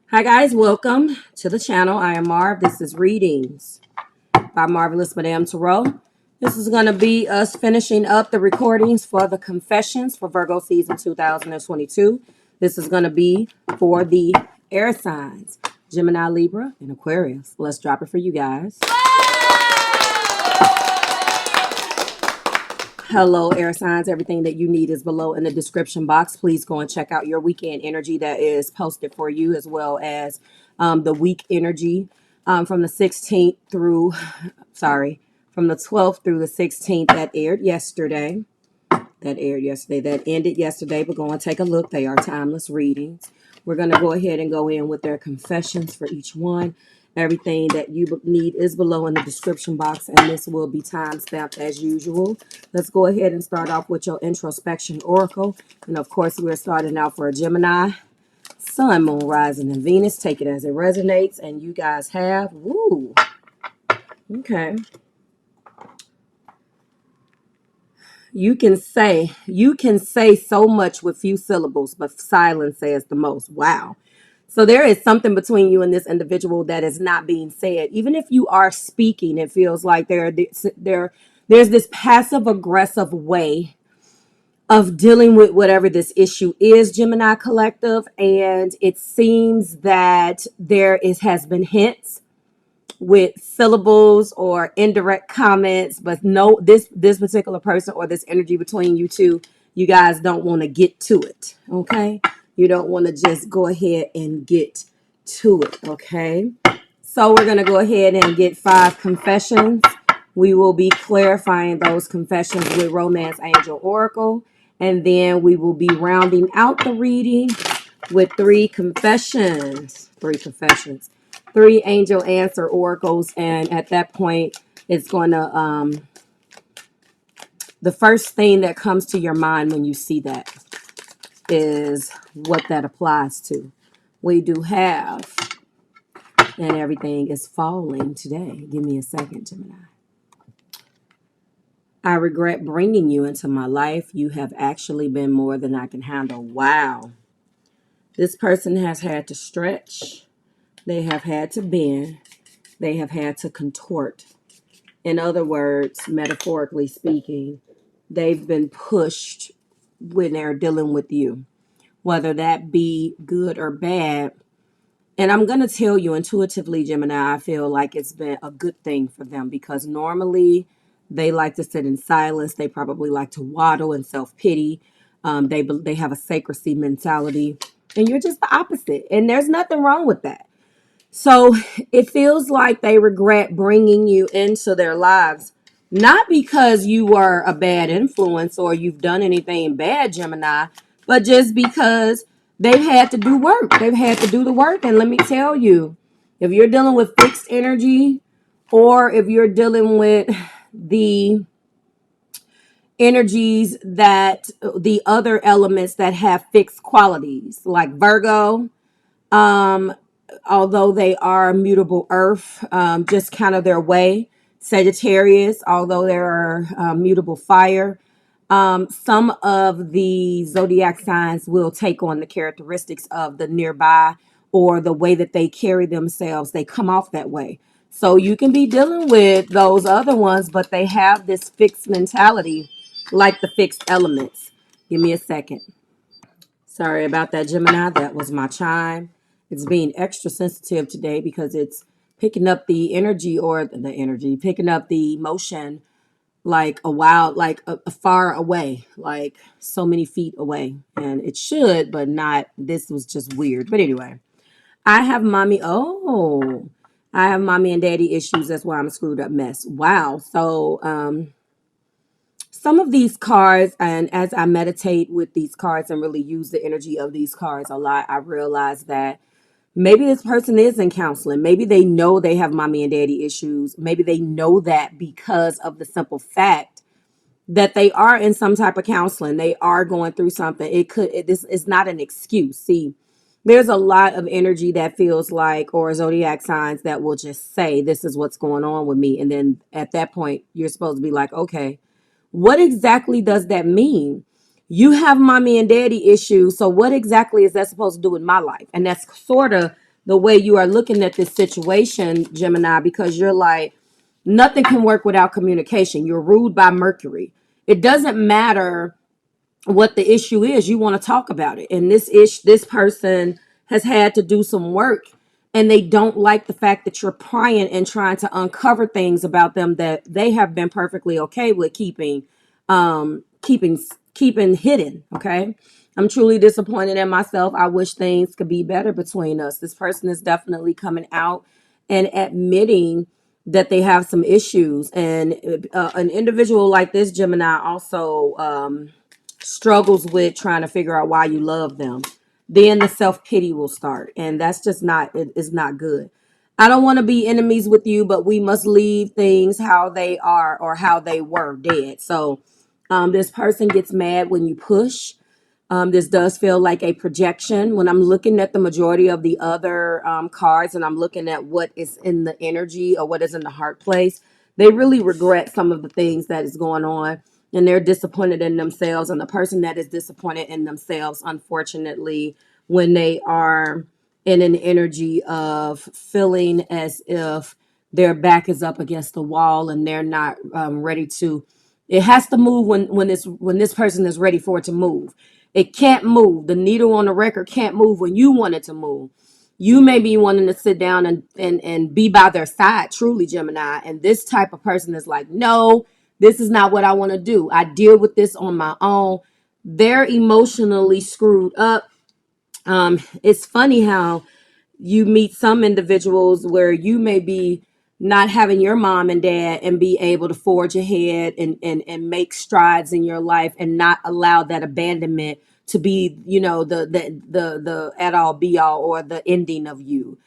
Hi guys, welcome to the channel. I am Marv. This is Readings by Marvelous Madame Tarot. This is going to be us finishing up the recordings for the confessions for Virgo season 2022. This is going to be for the air signs, Gemini, Libra, and Aquarius. Let's drop it for you guys. Hello, air signs. Everything that you need is below in the description box. Please go and check out your weekend energy that is posted for you, as well as the week energy from the 16th through, from the 12th through the 16th that aired yesterday. That ended yesterday, but go and take a look. They are timeless readings. We're going to go ahead and go in with their confessions for each one. Everything that you need is below in the description box, and this will be time stamped as usual. Let's go ahead and start off with your introspection oracle. And of course, we're starting out for a Gemini, Sun, Moon, Rising, and Venus. Take it as it resonates. And you guys have, woo, okay. You can say so much with few syllables, but silence says the most. Wow. So there is something between you and this individual that is not being said. Even if you are speaking, it feels like there's this passive aggressive way of dealing with whatever this issue is, Gemini collective. And it seems that has been hints with syllables or indirect comments, but no, this particular person or this energy between you two, you guys don't want to get to it. Okay. You don't want to just go ahead and get to it. Okay. So we're going to go ahead and get 5 confessions. We will be clarifying those confessions with Romance Angel Oracle. And then we will be rounding out the reading with 3 confessions. 3 angel answer oracles. And at that point, it's going to, the first thing that comes to your mind when you see that is what that applies to. We do have, and everything is falling today. Give me a second, Gemini. I regret bringing you into my life. You have actually been more than I can handle. Wow. This person has had to stretch. They have had to bend. They have had to contort. In other words, metaphorically speaking, they've been pushed when they're dealing with you, whether that be good or bad. And I'm going to tell you intuitively, Gemini, I feel like it's been a good thing for them, because normally they like to sit in silence. They probably like to waddle in self-pity. They have a sacredcy mentality, and you're just the opposite. And there's nothing wrong with that. So it feels like they regret bringing you into their lives, not because you were a bad influence or you've done anything bad, Gemini, but just because they've had to do work. They've had to do the work. And let me tell you, if you're dealing with fixed energy, or if you're dealing with the energies that the other elements that have fixed qualities, like Virgo, although they are mutable earth, just kind of their way. Sagittarius, although they are mutable fire. Some of the zodiac signs will take on the characteristics of the nearby, or the way that they carry themselves. They come off that way. So you can be dealing with those other ones, but they have this fixed mentality, like the fixed elements. Give me a second. Sorry about that, Gemini. That was my chime. It's being extra sensitive today because it's picking up the energy, picking up the emotion like a while, like a far away, like so many feet away. And it should, but not. This was just weird. But anyway, I have mommy. Oh, I have mommy and daddy issues. That's why I'm a screwed up mess. Wow. So, some of these cards, and as I meditate with these cards and really use the energy of these cards a lot, I realize that maybe this person is in counseling. Maybe they know they have mommy and daddy issues. Maybe they know that because of the simple fact that they are in some type of counseling. They are going through something. This is not an excuse. See, there's a lot of energy that feels like, or zodiac signs that will just say, this is what's going on with me. And then at that point, you're supposed to be like, okay, what exactly does that mean? You have mommy and daddy issues. So what exactly is that supposed to do with my life? And that's sort of the way you are looking at this situation, Gemini, because you're like, nothing can work without communication. You're ruled by Mercury. It doesn't matter what the issue is, you want to talk about it. And this person has had to do some work, and they don't like the fact that you're prying and trying to uncover things about them that they have been perfectly okay with keeping keeping hidden. Okay, I'm truly disappointed in myself. I wish things could be better between us. This person is definitely coming out and admitting that they have some issues, and an individual like this Gemini also struggles with trying to figure out why you love them. Then the self-pity will start, and that's just not, it is not good. I don't want to be enemies with you, but we must leave things how they are or how they were dead. So this person gets mad when you push. This does feel like a projection. When I'm looking at the majority of the other cards, and I'm looking at what is in the energy or what is in the heart place, they really regret some of the things that is going on, and they're disappointed in themselves. And the person that is disappointed in themselves, unfortunately, when they are in an energy of feeling as if their back is up against the wall and they're not ready to, it has to move when this person is ready for it to move. It can't move. The needle on the record can't move when you want it to move. You may be wanting to sit down and be by their side, truly, Gemini. And this type of person is like, no, this is not what I want to do. I deal with this on my own. They're emotionally screwed up. It's funny how you meet some individuals where you may be not having your mom and dad and be able to forge ahead and make strides in your life and not allow that abandonment to be, you know, the at all be all or the ending of you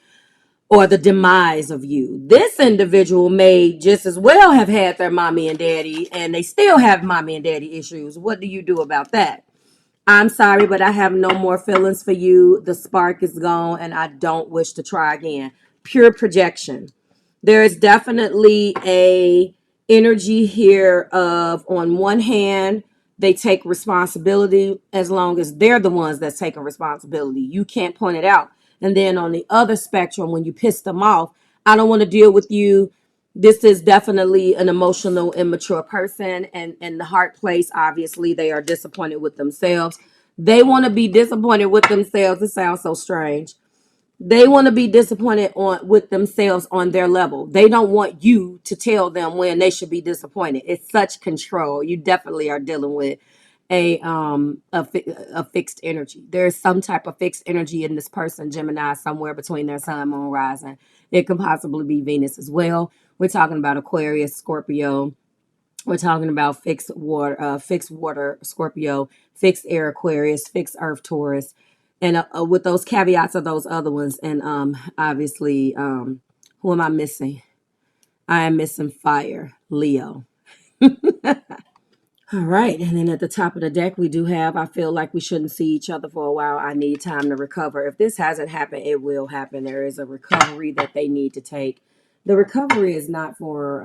or the demise of you. This individual may just as well have had their mommy and daddy and they still have mommy and daddy issues. What do you do about that? I'm sorry, but I have no more feelings for you. The spark is gone and I don't wish to try again. Pure projection. There is definitely a energy here of, on one hand, they take responsibility as long as they're the ones that's taking responsibility. You can't point it out. And then on the other spectrum, when you piss them off, I don't want to deal with you. This is definitely an emotional, immature person. And the heart place, obviously, they are disappointed with themselves. They want to be disappointed with themselves. It sounds so strange. They want to be disappointed on with themselves on their level. They don't want you to tell them when they should be disappointed. It's such control. You definitely are dealing with a fixed energy. There's some type of fixed energy in this person, Gemini, somewhere between their sun, moon, rising. It can possibly be Venus as well. We're talking about Aquarius, Scorpio. We're talking about fixed water, Scorpio, fixed air, Aquarius, fixed earth, Taurus, and with those caveats of those other ones. And obviously, who am I missing? I am missing fire, Leo. All right, and then at the top of the deck, we do have, I feel like we shouldn't see each other for a while. I need time to recover. If this hasn't happened, it will happen. There is a recovery that they need to take. The recovery is not for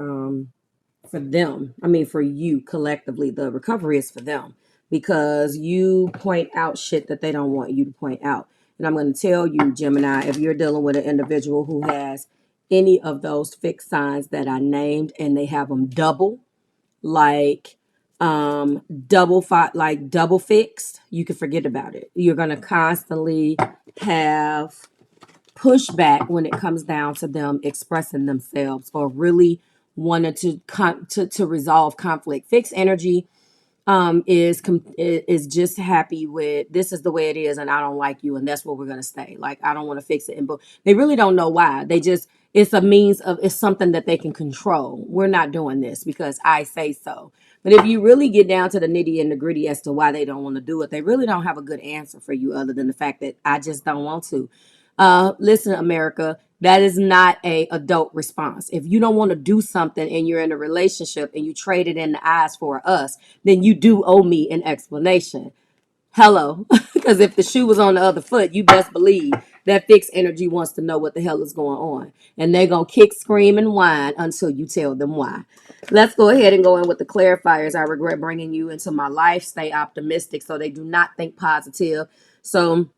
them. I mean, for you collectively, the recovery is for them because you point out shit that they don't want you to point out. And I'm going to tell you, Gemini, if you're dealing with an individual who has any of those fixed signs that I named and they have them double, like double fixed, you can forget about it. You're going to constantly have pushback when it comes down to them expressing themselves or really wanted to resolve conflict. Fixed energy is just happy with, this is the way it is and I don't like you and that's where we're going to stay. Like, I don't want to fix it. And but they really don't know why. They just, it's a means of, it's something that they can control. We're not doing this because I say so. But if you really get down to the nitty and the gritty as to why they don't want to do it, they really don't have a good answer for you other than the fact that I just don't want to. Listen, America, that is not a adult response. If you don't want to do something and you're in a relationship and you trade it in the eyes for us, then you do owe me an explanation. Hello. Because if the shoe was on the other foot, you best believe that fixed energy wants to know what the hell is going on. And they're going to kick, scream, and whine until you tell them why. Let's go ahead and go in with the clarifiers. I regret bringing you into my life. Stay optimistic so they do not think positive. So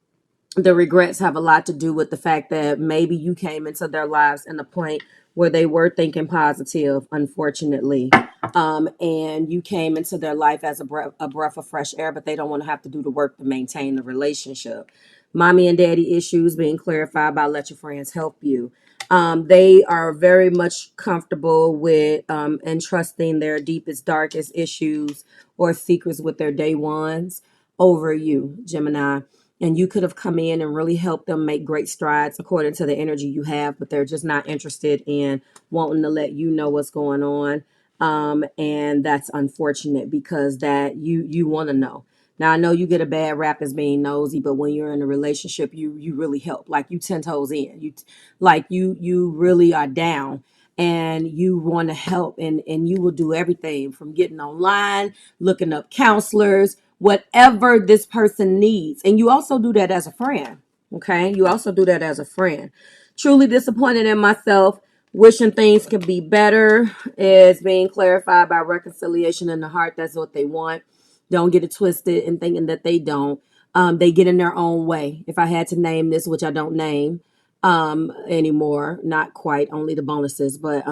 The regrets have a lot to do with the fact that maybe you came into their lives in a point where they were thinking positive, unfortunately. And you came into their life as a breath of fresh air, but they don't want to have to do the work to maintain the relationship. Mommy and daddy issues being clarified by let your friends help you. They are very much comfortable with entrusting their deepest, darkest issues or secrets with their day ones over you, Gemini. And you could have come in and really helped them make great strides according to the energy you have, but they're just not interested in wanting to let you know what's going on. And that's unfortunate because that you want to know. Now I know you get a bad rap as being nosy, but when you're in a relationship, you really help. Like you 10 toes in. You really are down and you want to help, and you will do everything from getting online, looking up counselors, whatever this person needs. And you also do that as a friend. Okay. You also do that as a friend. Truly disappointed in myself, wishing things could be better is being clarified by reconciliation in the heart. That's what they want. Don't get it twisted and thinking that they don't. They get in their own way. If I had to name this, which I don't name anymore, not quite, only the bonuses, but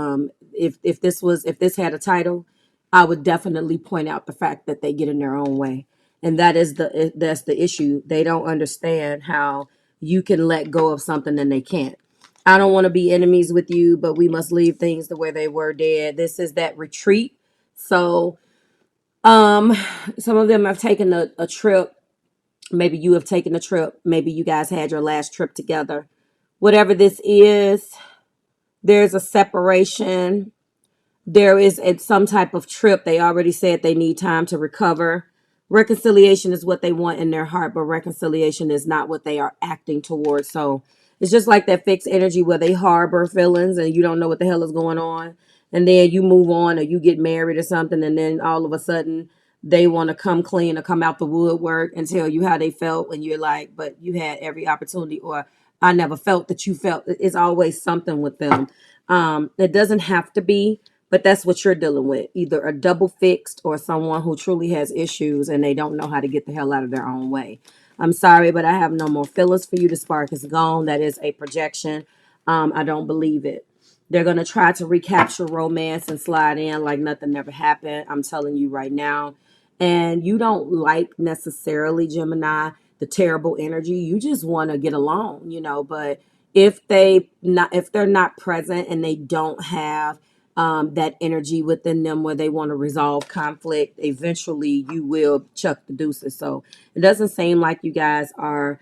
if this had a title, I would definitely point out the fact that they get in their own way. And that's the issue. They don't understand how you can let go of something and they can't. I don't want to be enemies with you, but we must leave things the way they were dead. This is that retreat. So um some of them have taken a trip. Maybe you have taken a trip. Maybe you guys had your last trip together. Whatever this is, there's a separation. There is some type of trip. They already said they need time to recover. Reconciliation is what they want in their heart, but reconciliation is not what they are acting towards. So it's just like that fixed energy where they harbor feelings and you don't know what the hell is going on. And then you move on or you get married or something. And then all of a sudden they want to come clean or come out the woodwork and tell you how they felt. And you're like, but you had every opportunity, or I never felt that you felt. It's always something with them. It doesn't have to be, but that's what you're dealing with. Either a double fixed or someone who truly has issues and they don't know how to get the hell out of their own way. I'm sorry, but I have no more feelings for you. The spark is gone. That is a projection. I don't believe it. They're going to try to recapture romance and slide in like nothing ever happened. I'm telling you right now. And you don't like necessarily, Gemini, the terrible energy. You just want to get along, but if they're not present and they don't have that energy within them where they want to resolve conflict, eventually you will chuck the deuces. So it doesn't seem like you guys are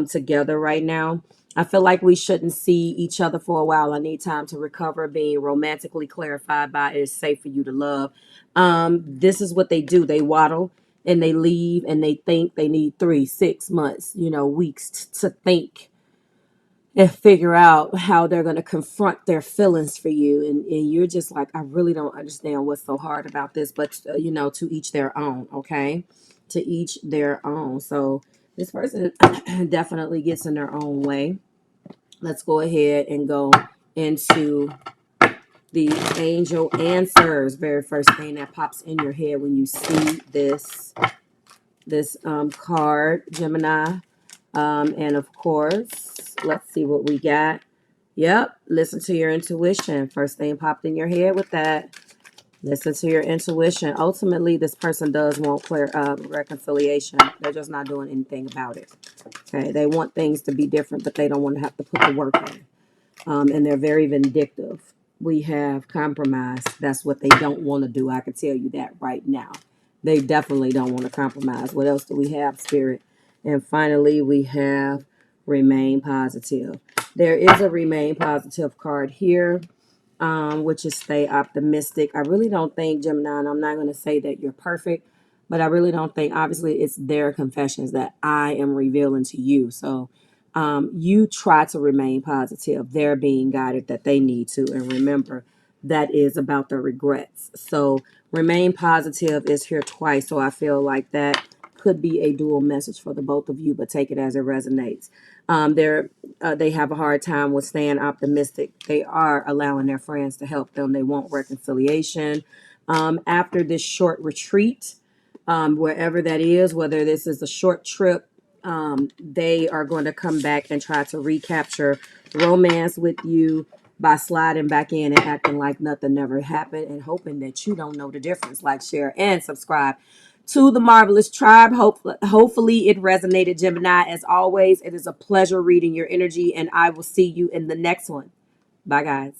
together right now. I feel like we shouldn't see each other for a while. I need time to recover. Being romantically clarified by it is safe for you to love. This is what they do. They waddle and they leave and they think they need 3 6 months, weeks to think and figure out how they're going to confront their feelings for you. And you're just like, I really don't understand what's so hard about this, but to each their own. Okay. To each their own. So this person definitely gets in their own way. Let's go ahead and go into the angel answers. Very first thing that pops in your head when you see this card, Gemini. And of course, let's see what we got. Yep. Listen to your intuition. First thing popped in your head with that. Listen to your intuition. Ultimately, this person does want reconciliation. They're just not doing anything about it. Okay. They want things to be different, but they don't want to have to put the work in. And they're very vindictive. We have compromise. That's what they don't want to do. I can tell you that right now. They definitely don't want to compromise. What else do we have, Spirit? And finally, we have remain positive. There is a remain positive card here, which is stay optimistic. I really don't think, Gemini, and I'm not going to say that you're perfect, but I really don't think, obviously, it's their confessions that I am revealing to you. So you try to remain positive. They're being guided that they need to. And remember, that is about the regrets. So remain positive is here twice. So I feel like that could be a dual message for the both of you, but take it as it resonates. They have a hard time with staying optimistic. They are allowing their friends to help them. They want reconciliation. After this short retreat, wherever that is, whether this is a short trip they are going to come back and try to recapture romance with you by sliding back in and acting like nothing never happened and hoping that you don't know the difference. Like, share, and subscribe to the Marvelous Tribe. Hopefully it resonated, Gemini. As always, it is a pleasure reading your energy, and I will see you in the next one. Bye, guys.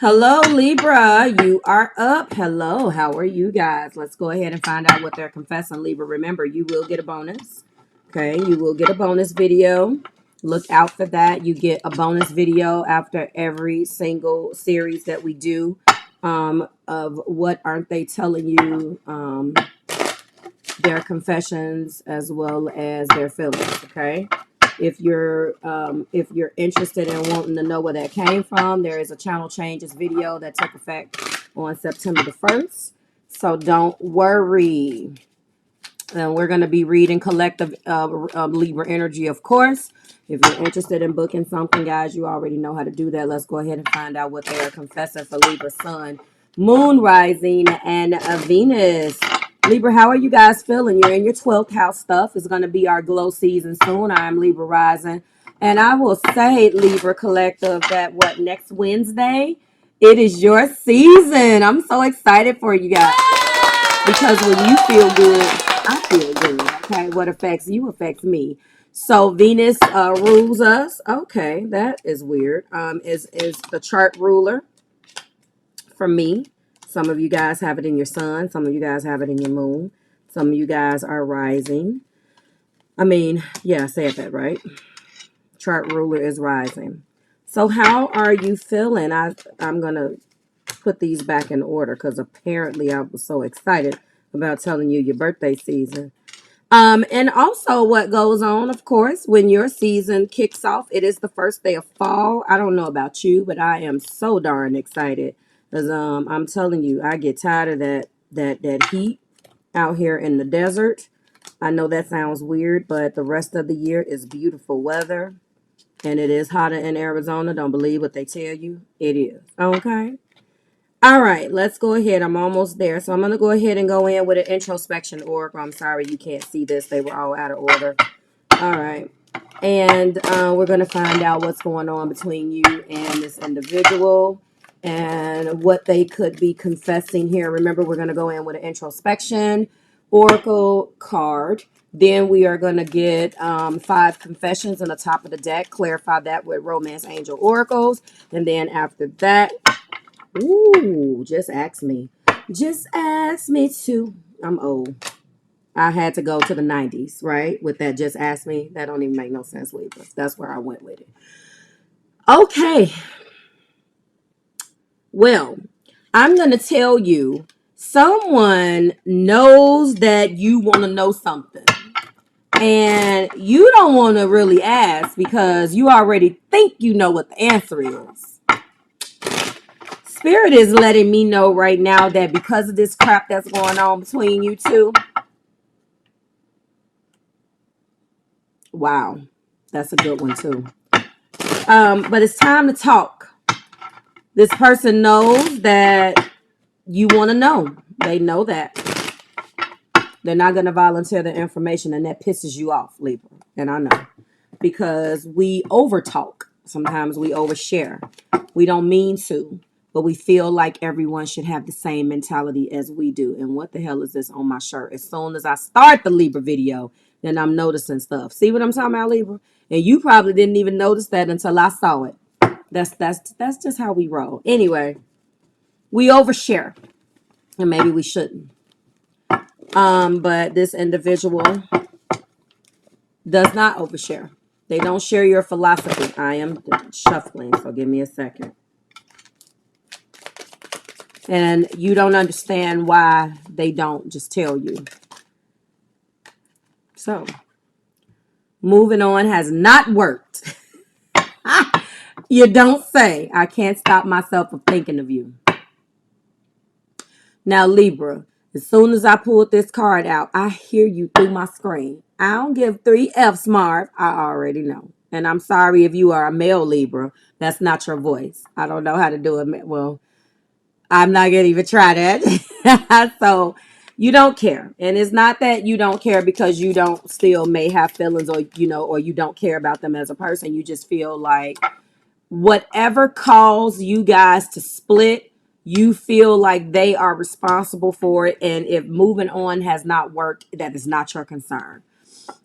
Hello, Libra. You are up. Hello. How are you guys? Let's go ahead and find out what they're confessing, Libra. Remember, you will get a bonus. Okay, you will get a bonus video. Look out for that. You get a bonus video after every single series that we do of what aren't they telling you, their confessions as well as their feelings. Okay, if you're interested in wanting to know where that came from, there is a channel changes video that took effect on September the 1st, so don't worry. And we're going to be reading collective Libra energy, of course. If you're interested in booking something, guys, you already know how to do that. Let's go ahead and find out what they are confessing for Libra Sun, Moon, Rising, and Venus. Libra, how are you guys feeling? You're in your 12th house stuff. It's going to be our glow season soon. I'm Libra Rising. And I will say, Libra Collective, that next Wednesday, it is your season. I'm so excited for you guys. Because when you feel good, I feel good. Okay, what affects you affects me. So Venus rules us. Okay, that is weird. Is the chart ruler for me. Some of you guys have it in your sun. Some of you guys have it in your moon. Some of you guys are rising. I mean, yeah, I said that right. Chart ruler is rising. So how are you feeling? I'm gonna put these back in order because apparently I was so excited about telling you your birthday season. And also what goes on, of course, when your season kicks off. It is the first day of fall. I don't know about you, but I am so darn excited because I'm telling you, I get tired of that heat out here in the desert. I know that sounds weird, but the rest of the year is beautiful weather, and it is hotter in Arizona. Don't believe what they tell you. It is. Okay. All right, let's go ahead. I'm almost there. So I'm going to go ahead and go in with an introspection oracle. I'm sorry you can't see this. They were all out of order. All right. And we're going to find out what's going on between you and this individual and what they could be confessing here. Remember, we're going to go in with an introspection oracle card. Then we are going to get 5 confessions on the top of the deck. Clarify that with romance angel oracles. And then after that, ooh, just ask me. Just ask me to. I'm old. I had to go to the 90s, right? With that just ask me. That don't even make no sense, Libra. That's where I went with it. Okay. Well, I'm going to tell you, someone knows that you want to know something. And you don't want to really ask because you already think you know what the answer is. Spirit is letting me know right now that because of this crap that's going on between you two. Wow. That's a good one too. But it's time to talk. This person knows that you want to know. They know that. They're not going to volunteer the information, and that pisses you off, Libra. And I know. Because we overtalk. Sometimes we overshare. We don't mean to. But we feel like everyone should have the same mentality as we do. And what the hell is this on my shirt? As soon as I start the Libra video, then I'm noticing stuff. See what I'm talking about, Libra? And you probably didn't even notice that until I saw it. That's just how we roll. Anyway, we overshare. And maybe we shouldn't. But this individual does not overshare. They don't share your philosophy. I am shuffling, so give me a second. And you don't understand why they don't just tell you. So, moving on has not worked. You don't say. I can't stop myself from thinking of you. Now, Libra, as soon as I pulled this card out, I hear you through my screen. I don't give 3 F's, Marv. I already know. And I'm sorry if you are a male Libra. That's not your voice. I don't know how to do it. Well, I'm not going to even try that. So You don't care. And it's not that you don't care because you don't still may have feelings, or, or you don't care about them as a person. You just feel like whatever caused you guys to split, you feel like they are responsible for it. And if moving on has not worked, that is not your concern.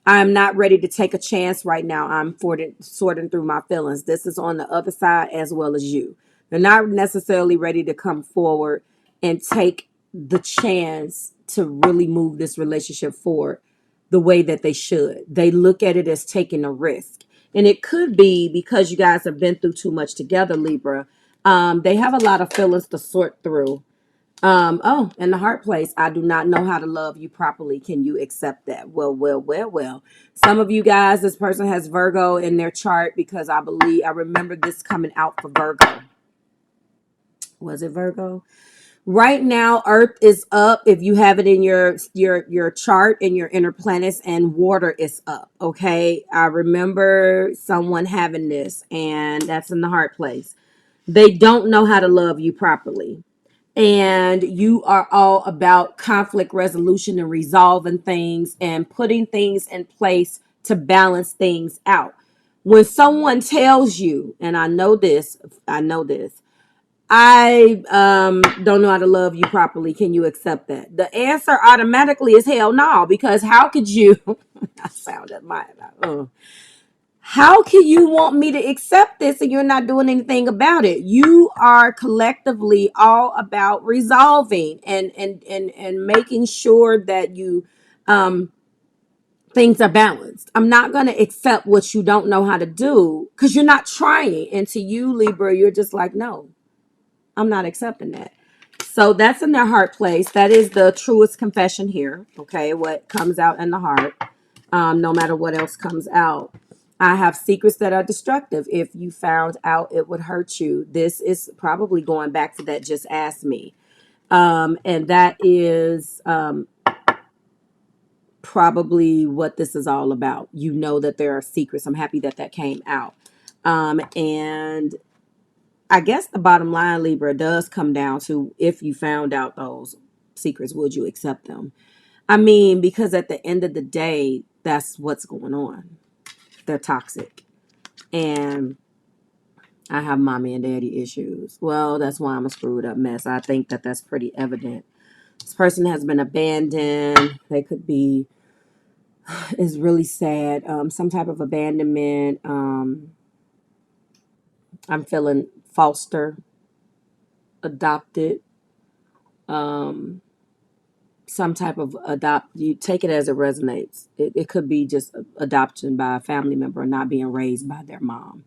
I'm not ready to take a chance right now. I'm sorting through my feelings. This is on the other side as well as you. They're not necessarily ready to come forward and take the chance to really move this relationship forward the way that they should. They look at it as taking a risk. And it could be because you guys have been through too much together, Libra. They have a lot of feelings to sort through. Oh, in the heart place, I do not know how to love you properly. Can you accept that? Well. Some of you guys, this person has Virgo in their chart, because I remember this coming out for Virgo. Was it Virgo? Right now, Earth is up. If you have it in your chart in your inner planets, and water is up. Okay. I remember someone having this, and that's in the heart place. They don't know how to love you properly. And you are all about conflict resolution and resolving things and putting things in place to balance things out. When someone tells you, and I know this, I don't know how to love you properly, can you accept that? The answer automatically is hell no, because how could you? I sounded my. How can you want me to accept this and you're not doing anything about it? You are collectively all about resolving and making sure that you things are balanced. I'm not going to accept what you don't know how to do because you're not trying. And to you, Libra, you're just like, no, I'm not accepting that. So that's in their heart place. That is the truest confession here. Okay, what comes out in the heart, no matter what else comes out. I have secrets that are destructive. If you found out, it would hurt you. This is probably going back to that just ask me. And that is probably what this is all about. You know that there are secrets. I'm happy that that came out. And I guess the bottom line, Libra, does come down to, if you found out those secrets, would you accept them? I mean, because at the end of the day, that's what's going on. They're toxic. And I have mommy and daddy issues. Well, that's why I'm a screwed up mess. I think that that's pretty evident. This person has been abandoned. They could be, it's really sad. Some type of abandonment. I'm feeling foster, adopted, some type of adopt. You take it as it resonates. It could be just adoption by a family member, not being raised by their mom.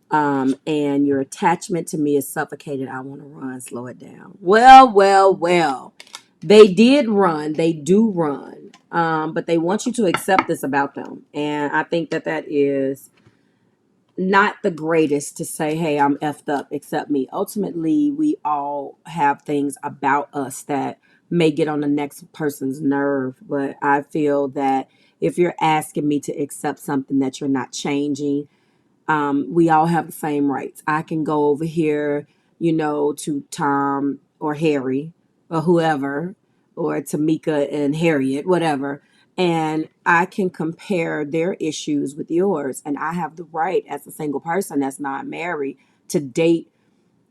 And your attachment to me is suffocated. I want to run, slow it down. Well. They did run. They do run. But they want you to accept this about them. And I think that that is not the greatest to say, hey, I'm effed up, accept me. Ultimately, we all have things about us that may get on the next person's nerve. But I feel that if you're asking me to accept something that you're not changing, we all have the same rights. I can go over here, to Tom or Harry or whoever, or Tamika and Harriet, whatever, and I can compare their issues with yours. And I have the right, as a single person that's not married, to date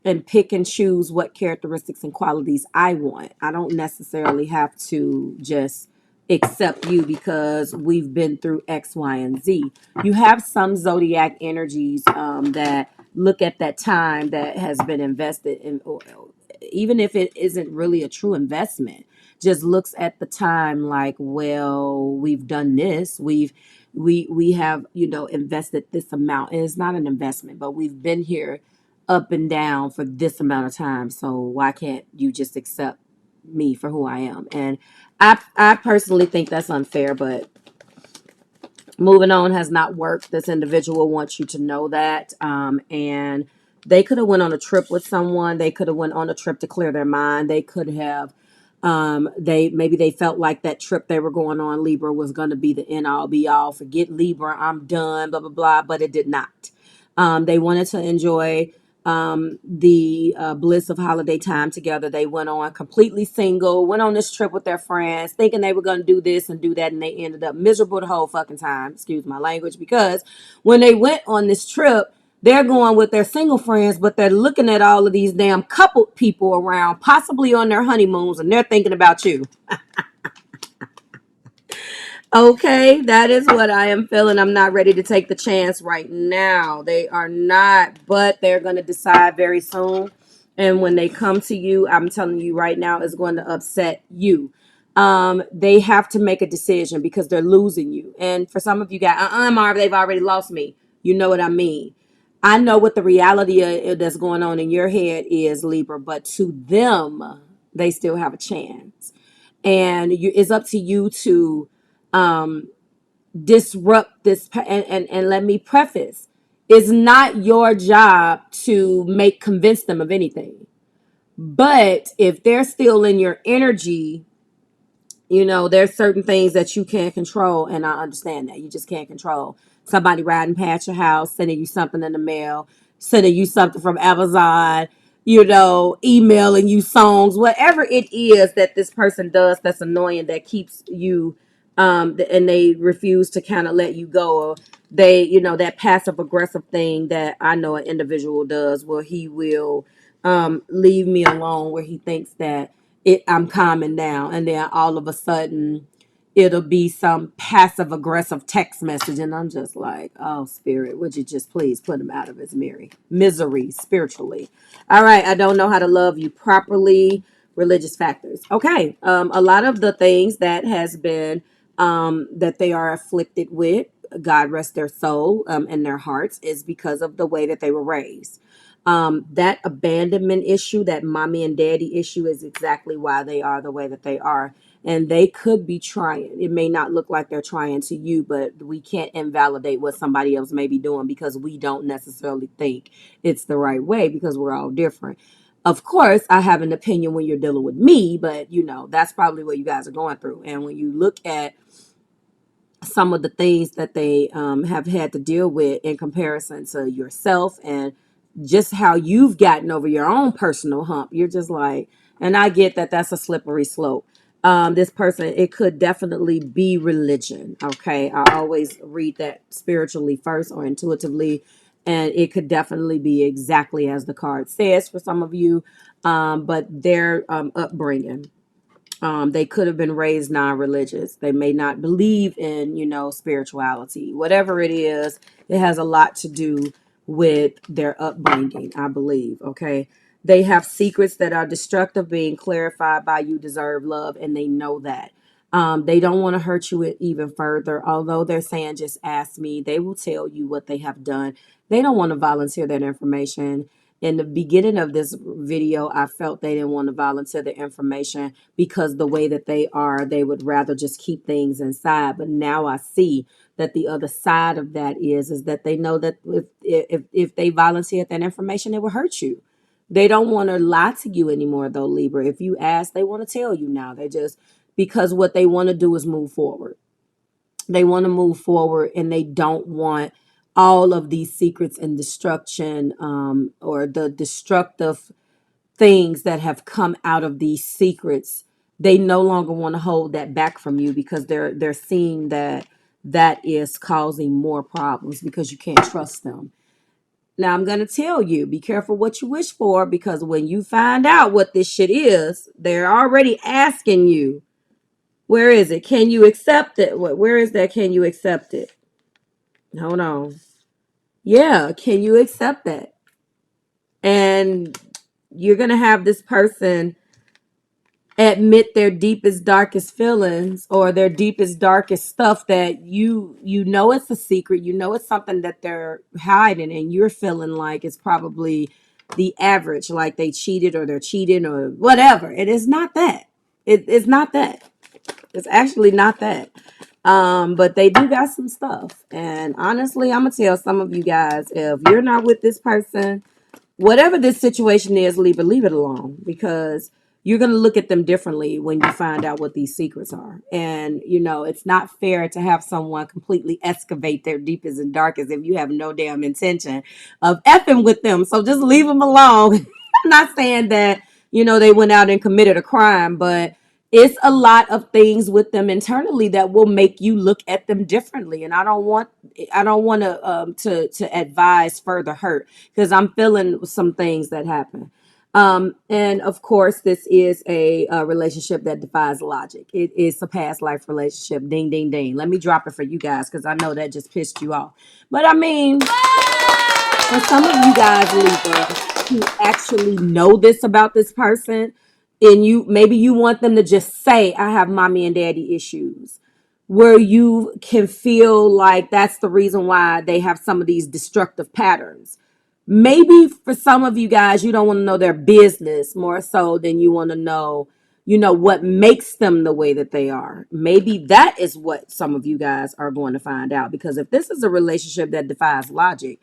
and pick and choose what characteristics and qualities I want. I don't necessarily have to just accept you because we've been through X, Y, and Z. You have some zodiac energies that look at that time that has been invested in, or even if it isn't really a true investment, just looks at the time like, well, we've done this, we have invested this amount, and it's not an investment, but we've been here up and down for this amount of time. So why can't you just accept me for who I am? And I personally think that's unfair, but moving on has not worked. This individual wants you to know that. And they could have went on a trip with someone. They could have went on a trip to clear their mind. They could have they felt like that trip they were going on, Libra, was going to be the end all be all. Forget Libra, I'm done, blah blah blah, but it did not. They wanted to enjoy the bliss of holiday time together. They went on completely single, went on this trip with their friends, thinking they were going to do this and do that, and they ended up miserable the whole fucking time. Excuse my language, because when they went on this trip, they're going with their single friends, but they're looking at all of these damn coupled people around, possibly on their honeymoons, and they're thinking about you. Okay, that is what I am feeling. I'm not ready to take the chance right now. They are not, but they're going to decide very soon. And when they come to you, I'm telling you right now, it's going to upset you. They have to make a decision because they're losing you. And for some of you guys, Marv, they've already lost me. You know what I mean? I know what the reality that's going on in your head is, Libra, but to them, they still have a chance. And it's up to you to disrupt this. And let me preface, it's not your job to convince them of anything. But if they're still in your energy, there's certain things that you can't control, and I understand that you just can't control. Somebody riding past your house, sending you something in the mail, sending you something from Amazon, emailing you songs, whatever it is that this person does that's annoying, that keeps you, and they refuse to kind of let you go, or they, that passive aggressive thing that I know an individual does, where he will leave me alone, where he thinks that I'm calming down, and then all of a sudden it'll be some passive aggressive text message, and I'm just like, oh, spirit, would you just please put him out of his misery spiritually? All right, I don't know how to love you properly. Religious factors. Okay, a lot of the things that has been that they are afflicted with, God rest their soul, and their hearts, is because of the way that they were raised. That abandonment issue, that mommy and daddy issue, is exactly why they are the way that they are. And they could be trying. It may not look like they're trying to you, but we can't invalidate what somebody else may be doing because we don't necessarily think it's the right way, because we're all different. Of course, I have an opinion when you're dealing with me, but that's probably what you guys are going through. And when you look at some of the things that they have had to deal with in comparison to yourself, and just how you've gotten over your own personal hump, you're just like, and I get that that's a slippery slope. This person, it could definitely be religion. Okay, I always read that spiritually first or intuitively, and it could definitely be exactly as the card says for some of you, but their upbringing. They could have been raised non-religious. They may not believe in, spirituality. Whatever it is, it has a lot to do with their upbringing, I believe. Okay. They have secrets that are destructive being clarified by you deserve love, and they know that. They don't want to hurt you even further. Although they're saying, just ask me, they will tell you what they have done. They don't want to volunteer that information. In the beginning of this video, I felt they didn't want to volunteer the information because the way that they are, they would rather just keep things inside. But now I see that the other side of that is that they know that if they volunteer that information, it will hurt you. They don't want to lie to you anymore, though, Libra. If you ask, they want to tell you now. They just, because what they want to do is move forward. They want to move forward, and they don't want all of these secrets and destruction, or the destructive things that have come out of these secrets. They no longer want to hold that back from you, because they're seeing that is causing more problems, because you can't trust them. Now, I'm going to tell you, be careful what you wish for, because when you find out what this shit is, they're already asking you, where is it? Can you accept it? Where is that? Can you accept it? Hold on. Yeah, can you accept that? And you're going to have this person admit their deepest, darkest feelings, or their deepest, darkest stuff that you know it's a secret. You know it's something that they're hiding, and you're feeling like it's probably the average, like they cheated or they're cheating or whatever. It is not that. It's not that. It's actually not that. But they do got some stuff. And honestly, I'm gonna tell some of you guys, if you're not with this person, whatever this situation is, leave it alone, because you're going to look at them differently when you find out what these secrets are. And, you know, it's not fair to have someone completely excavate their deepest and darkest if you have no damn intention of effing with them. So just leave them alone. I'm not saying that, you know, they went out and committed a crime, but it's a lot of things with them internally that will make you look at them differently. And I don't want to advise further hurt, because I'm feeling some things that happen. And of course, this is a relationship that defies logic. It is a past life relationship. Ding, ding, ding. Let me drop it for you guys, because I know that just pissed you off. But I mean, for some of you guys, Libra, who actually know this about this person, and you maybe you want them to just say, I have mommy and daddy issues, where you can feel like that's the reason why they have some of these destructive patterns. Maybe for some of you guys, you don't want to know their business more so than you want to know, you know, what makes them the way that they are. Maybe that is what some of you guys are going to find out, because if this is a relationship that defies logic,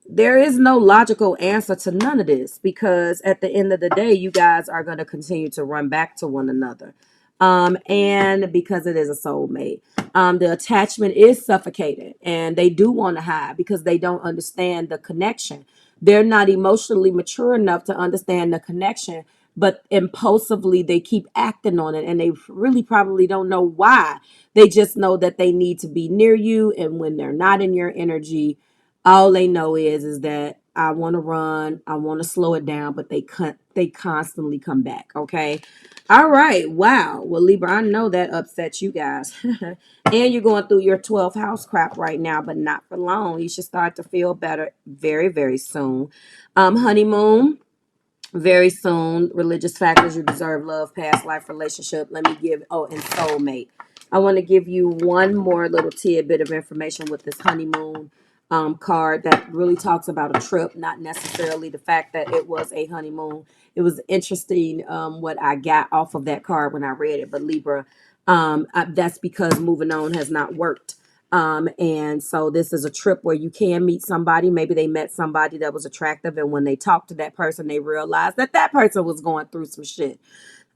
there is no logical answer to none of this, because at the end of the day, you guys are going to continue to run back to one another. And because it is a soulmate, the attachment is suffocated, and they do want to hide because they don't understand the connection. They're not emotionally mature enough to understand the connection, but impulsively they keep acting on it, and they really probably don't know why. They just know that they need to be near you, and when they're not in your energy, all they know is that I want to run, I want to slow it down, but they constantly come back. Okay. All right. Wow. Well, Libra, I know that upsets you guys. And you're going through your 12th house crap right now, but not for long. You should start to feel better very, very soon. Honeymoon, very soon. Religious factors, you deserve love, past life relationship. Let me give, oh, and soulmate. I want to give you one more little tidbit of information with this honeymoon card that really talks about a trip, not necessarily the fact that it was a honeymoon. It was interesting what I got off of that card when I read it. But Libra, that's because moving on has not worked. And so this is a trip where you can meet somebody. Maybe they met somebody that was attractive, and when they talked to that person, they realized that that person was going through some shit.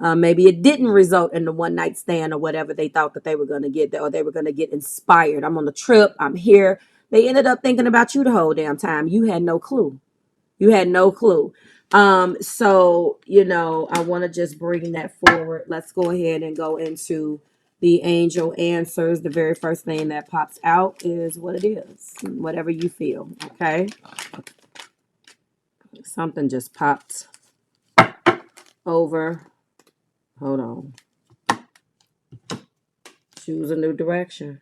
Maybe it didn't result in the one night stand or whatever they thought that they were going to get, or they were going to get inspired. I'm on the trip. I'm here. They ended up thinking about you the whole damn time. You had no clue. You had no clue. So, you know, I want to just bring that forward. Let's go ahead and go into the angel answers. The very first thing that pops out is what it is, whatever you feel. Okay. Something just popped over. Hold on. Choose a new direction.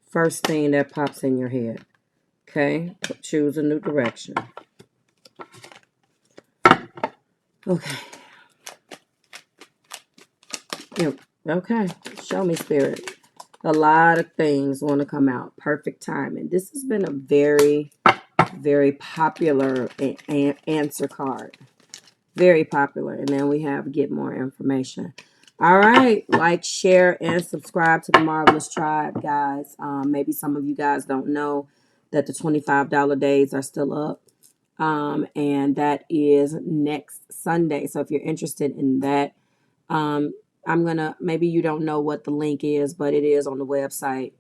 First thing that pops in your head. Okay. Choose a new direction. Okay. Yep. Okay. Show me, spirit. A lot of things want to come out. Perfect timing. This has been a very, very popular answer card. Very popular. And then we have get more information. All right. Like, share, and subscribe to the Marvelous Tribe, guys. Maybe some of you guys don't know that the $25 days are still up. And that is next Sunday. So if you're interested in that, maybe you don't know what the link is, but it is on the website,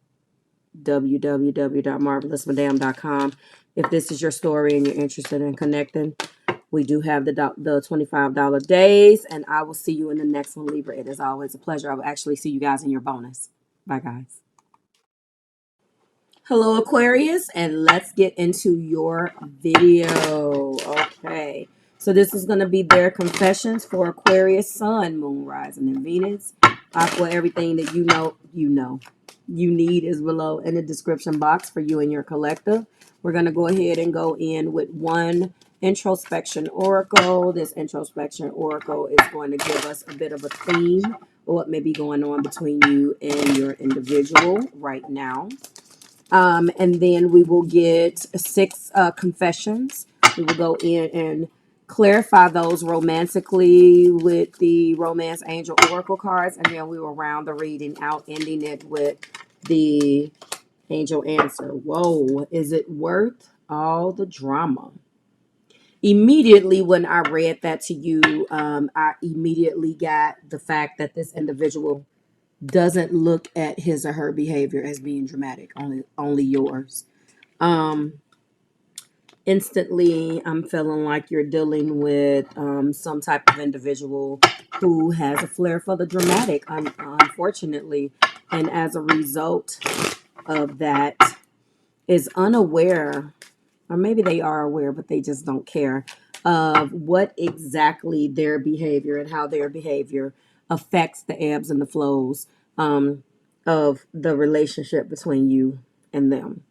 www.marvelousmadame.com. If this is your story and you're interested in connecting, we do have the $25 days, and I will see you in the next one, Libra. It is always a pleasure. I will actually see you guys in your bonus. Bye, guys. Hello, Aquarius, and let's get into your video. Okay, so this is going to be their confessions for Aquarius, Sun, Moon, Rising, and Venus. Aqua, everything that you need is below in the description box for you and your collective. We're going to go ahead and go in with one introspection oracle. This introspection oracle is going to give us a bit of a theme or what may be going on between you and your individual right now. And then we will get 6 confessions. We will go in and clarify those romantically with the Romance Angel Oracle cards. And then we will round the reading out, ending it with the Angel Answer. Whoa, is it worth all the drama? Immediately when I read that to you, I immediately got the fact that this individual doesn't look at his or her behavior as being dramatic, only yours. Um, Instantly, I'm feeling like you're dealing with some type of individual who has a flair for the dramatic, unfortunately, and as a result of that, is unaware, or maybe they are aware, but they just don't care of what exactly their behavior and how their behavior affects the ebbs and the flows um, of the relationship between you and them.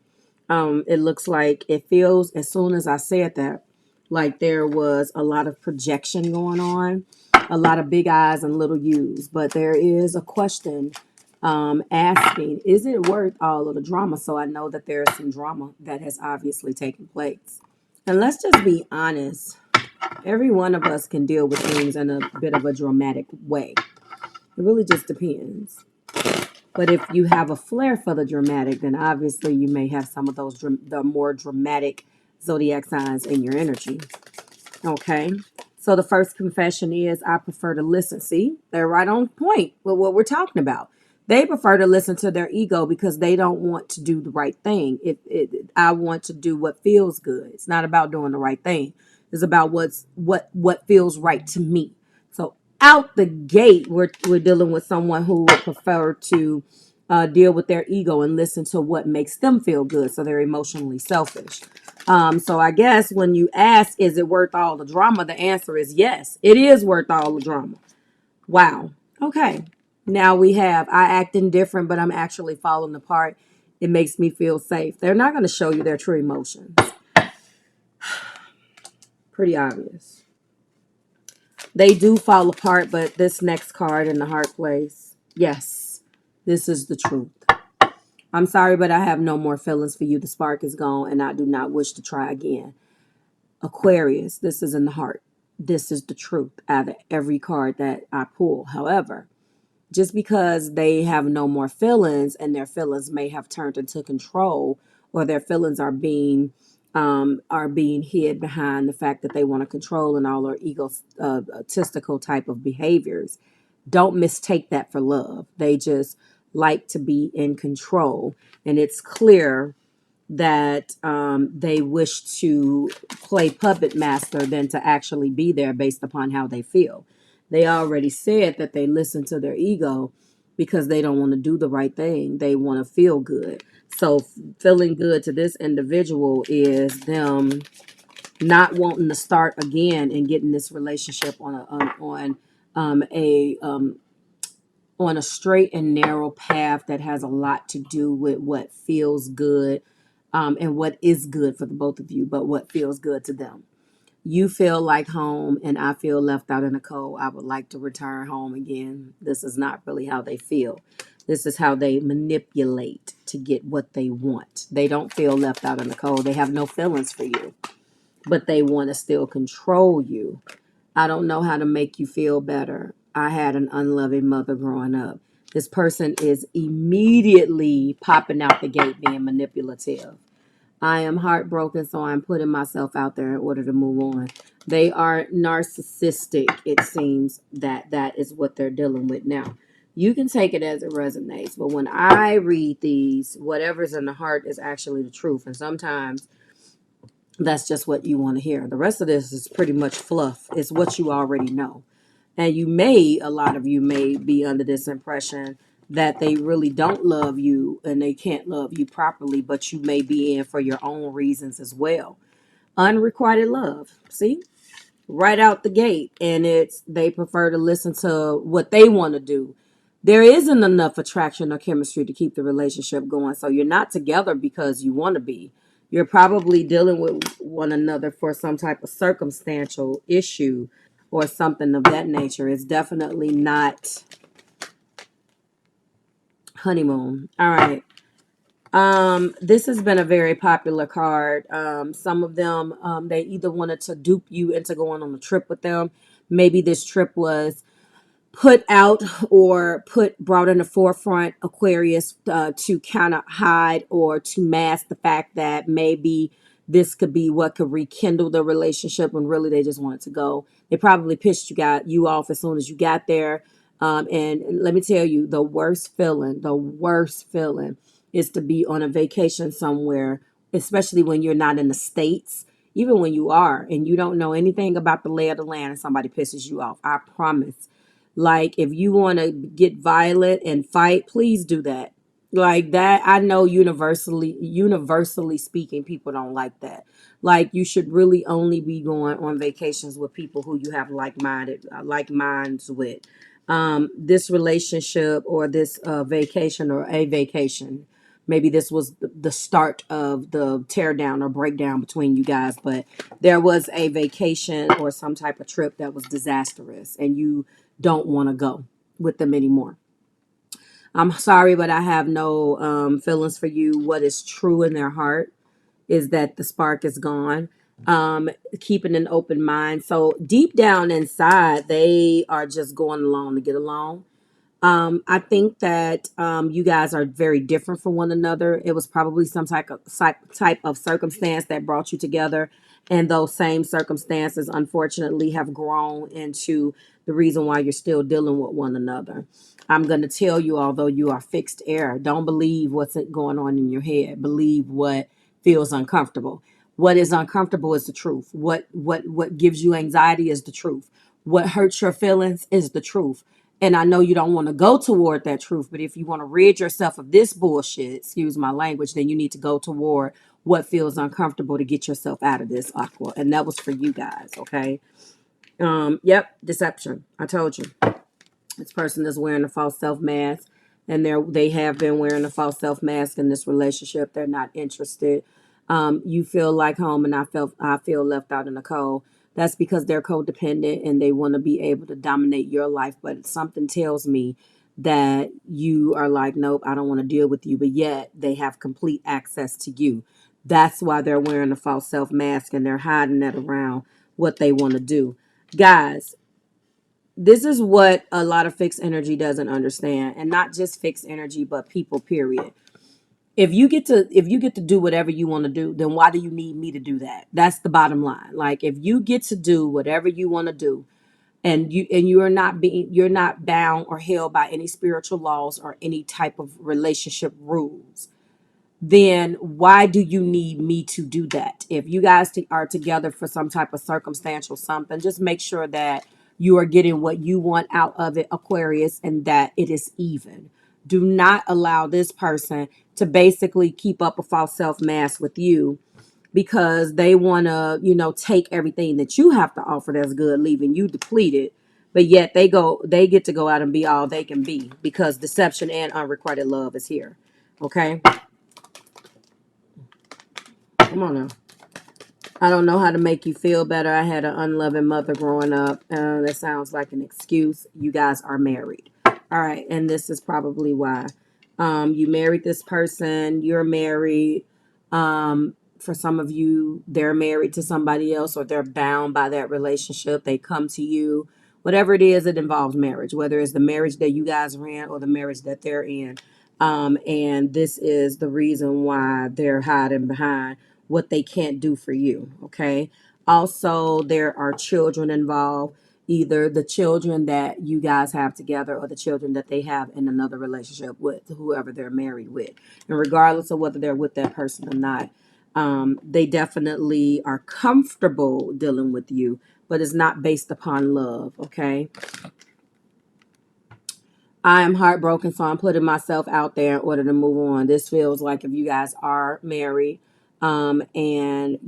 It looks like it feels, as soon as I said that, like there was a lot of projection going on, a lot of big eyes and little U's. But there is a question asking, is it worth all of the drama? So I know that there is some drama that has obviously taken place. And let's just be honest. Every one of us can deal with things in a bit of a dramatic way. It really just depends. But if you have a flair for the dramatic, then obviously you may have some of those the more dramatic zodiac signs in your energy. Okay. So the first confession is I prefer to listen. See, they're right on point with what we're talking about. They prefer to listen to their ego because they don't want to do the right thing. I want to do what feels good. It's not about doing the right thing. It's about what feels right to me. So out the gate, we're dealing with someone who would prefer to deal with their ego and listen to what makes them feel good. So they're emotionally selfish. So I guess when you ask, is it worth all the drama? The answer is yes, it is worth all the drama. Wow. Okay. Now we have, I act indifferent, but I'm actually falling apart. It makes me feel safe. They're not going to show you their true emotions. Pretty obvious. They do fall apart, but this next card in the heart place, yes, this is the truth. I'm sorry, but I have no more feelings for you. The spark is gone, and I do not wish to try again. Aquarius, this is in the heart. This is the truth out of every card that I pull. However, just because they have no more feelings and their feelings may have turned into control, or their feelings are being hid behind the fact that they want to control and all their egotistical type of behaviors, don't mistake that for love. They just like to be in control, and it's clear that they wish to play puppet master than to actually be there based upon how they feel. They already said that they listen to their ego because they don't want to do the right thing. They want to feel good. So feeling good to this individual is them not wanting to start again and getting this relationship on a straight and narrow path that has a lot to do with what feels good, and what is good for the both of you, but what feels good to them. You feel like home, and I feel left out in the cold. I would like to return home again. This is not really how they feel. This is how they manipulate to get what they want. They don't feel left out in the cold. They have no feelings for you, but they want to still control you. I don't know how to make you feel better. I had an unloving mother growing up. This person is immediately popping out the gate being manipulative. I am heartbroken, so I'm putting myself out there in order to move on. They are narcissistic. It seems that is what they're dealing with now. You can take it as it resonates, but when I read these, whatever's in the heart is actually the truth. And sometimes that's just what you want to hear. The rest of this is pretty much fluff. It's what you already know. And a lot of you may be under this impression that they really don't love you and they can't love you properly, but you may be in for your own reasons as well. Unrequited love. See? Right out the gate. And they prefer to listen to what they want to do. There isn't enough attraction or chemistry to keep the relationship going. So you're not together because you want to be. You're probably dealing with one another for some type of circumstantial issue or something of that nature. It's definitely not honeymoon. All right. This has been a very popular card. Some of them, they either wanted to dupe you into going on a trip with them. Maybe this trip was put out or brought in the forefront, Aquarius, to kind of hide or to mask the fact that maybe this could be what could rekindle the relationship when really they just wanted to go. They probably pissed you off as soon as you got there. And let me tell you, the worst feeling is to be on a vacation somewhere, especially when you're not in the States, even when you are and you don't know anything about the lay of the land and somebody pisses you off. I promise. Like, if you want to get violent and fight, please do that. Like that, I know universally speaking, people don't like that. Like, you should really only be going on vacations with people who you have like minds with. This relationship or this vacation or a vacation, maybe this was the start of the tear down or breakdown between you guys, but there was a vacation or some type of trip that was disastrous and you don't want to go with them anymore. I'm sorry, but I have no feelings for you. What is true in their heart is that the spark is gone. Keeping an open mind. So deep down inside, they are just going along to get along. I think that you guys are very different from one another. It was probably some type of circumstance that brought you together, and those same circumstances, unfortunately, have grown into the reason why you're still dealing with one another. I'm going to tell you, although you are fixed air, don't believe what's going on in your head. Believe what feels uncomfortable. What is uncomfortable is the truth. What gives you anxiety is the truth. What hurts your feelings is the truth. And I know you don't want to go toward that truth, but if you want to rid yourself of this bullshit, excuse my language, then you need to go toward what feels uncomfortable to get yourself out of this, Aqua. And that was for you guys, okay? Yep, deception. I told you. This person is wearing a false self mask, and they have been wearing a false self mask in this relationship. They're not interested. You feel like home, and I feel left out in the cold. That's because they're codependent and they want to be able to dominate your life. But something tells me that you are like, nope, I don't want to deal with you. But yet they have complete access to you. That's why they're wearing a false self mask and they're hiding that around what they want to do. Guys, this is what a lot of fixed energy doesn't understand, and not just fixed energy, but people, period. If you get to do whatever you want to do, then why do you need me to do that? That's the bottom line. Like, if you get to do whatever you want to do, and you're not bound or held by any spiritual laws or any type of relationship rules, then why do you need me to do that? If you guys are together for some type of circumstantial something, just make sure that you are getting what you want out of it, Aquarius, and that it is even. Do not allow this person to basically keep up a false self mask with you because they want to, take everything that you have to offer that's good, leaving you depleted. But yet they get to go out and be all they can be because deception and unrequited love is here. Okay? Come on now. I don't know how to make you feel better. I had an unloving mother growing up. That sounds like an excuse. You guys are married. All right. And this is probably why. You married this person. You're married. For some of you, they're married to somebody else or they're bound by that relationship. They come to you. Whatever it is, it involves marriage, whether it's the marriage that you guys are in or the marriage that they're in. And this is the reason why they're hiding behind what they can't do for you. Okay. Also, there are children involved, either the children that you guys have together or the children that they have in another relationship with whoever they're married with. And regardless of whether they're with that person or not, they definitely are comfortable dealing with you, but it's not based upon love. Okay. I am heartbroken, so I'm putting myself out there in order to move on. This feels like if you guys are married, and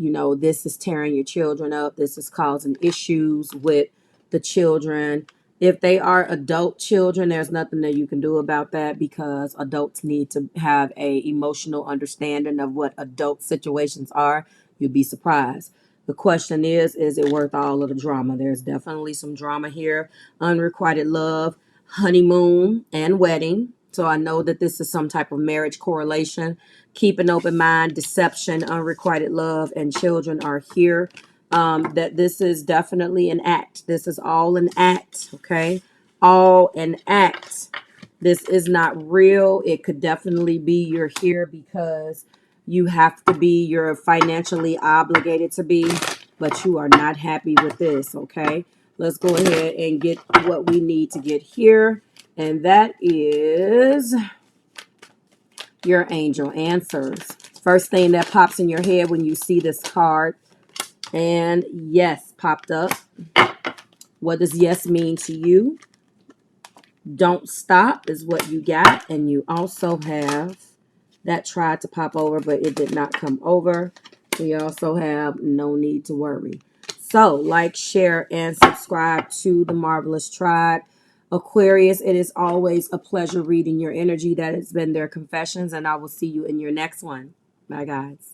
this is tearing your children up. This is causing issues with the children. If they are adult children, there's nothing that you can do about that because adults need to have a emotional understanding of what adult situations are. You'd be surprised. The question is it worth all of the drama? There's definitely some drama here. Unrequited love, honeymoon, and wedding. So I know that this is some type of marriage correlation. Keep an open mind, deception, unrequited love, and children are here. That this is definitely an act. This is all an act, okay? All an act. This is not real. It could definitely be you're here because You have to be, you're financially obligated to be, but you are not happy with this, okay? Let's go ahead and get what we need to get here. And that is your angel answers. First thing that pops in your head when you see this card, and yes popped up. What does yes mean to you? Don't stop is what you got. And you also have that tried to pop over, but it did not come over. We also have no need to worry. So like, share, and subscribe to the Marvelous Tribe. Aquarius, it is always a pleasure reading your energy. That has been their confessions, and I will see you in your next one. Bye, guys.